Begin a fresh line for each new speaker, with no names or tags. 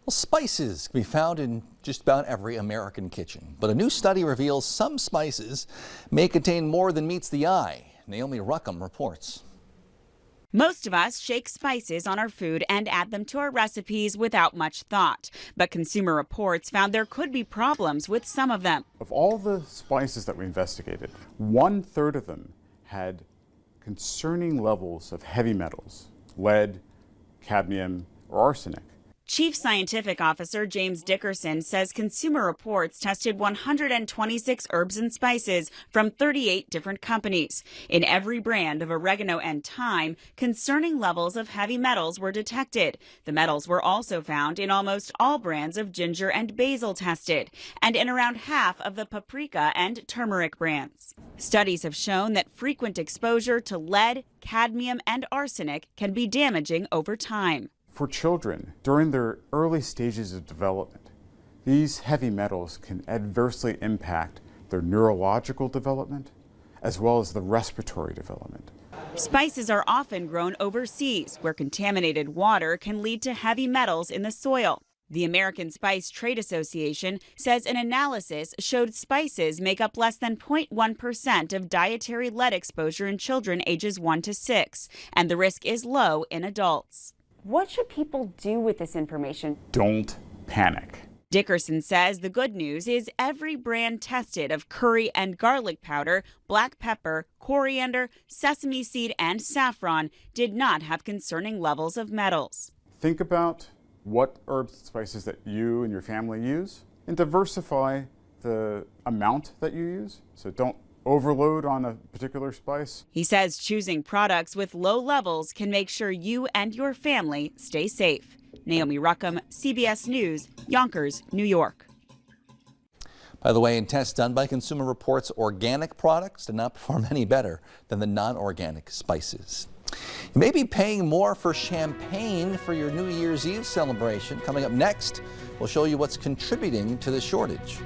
Well, spices can be found in just about every American kitchen, but a new study reveals some spices may contain more than meets the eye. Naomi Ruckham reports.
Most of us shake spices on our food and add them to our recipes without much thought. But Consumer Reports found there could be problems with some of them.
Of all the spices that we investigated, 1/3 of them had concerning levels of heavy metals, lead, cadmium, or arsenic.
Chief Scientific Officer James Dickerson says Consumer Reports tested 126 herbs and spices from 38 different companies. In every brand of oregano and thyme, concerning levels of heavy metals were detected. The metals were also found in almost all brands of ginger and basil tested, and in around half of the paprika and turmeric brands. Studies have shown that frequent exposure to lead, cadmium, and arsenic can be damaging over time.
For children, during their early stages of development, these heavy metals can adversely impact their neurological development as well as the respiratory development.
Spices are often grown overseas, where contaminated water can lead to heavy metals in the soil. The American Spice Trade Association says an analysis showed spices make up less than 0.1% of dietary lead exposure in children ages 1 to 6, and the risk is low in adults.
What should people do with this information?
Don't panic.
Dickerson says the good news is every brand tested of curry and garlic powder, black pepper, coriander, sesame seed, and saffron did not have concerning levels of metals.
Think about what herbs and spices that you and your family use and diversify the amount that you use. So don't overload on a particular spice.
He says choosing products with low levels can make sure you and your family stay safe. Naomi Ruckham, CBS News, Yonkers, New York.
By the way, in tests done by Consumer Reports, organic products did not perform any better than the non-organic spices. You may be paying more for champagne for your New Year's Eve celebration. Coming up next, we'll show you what's contributing to the shortage.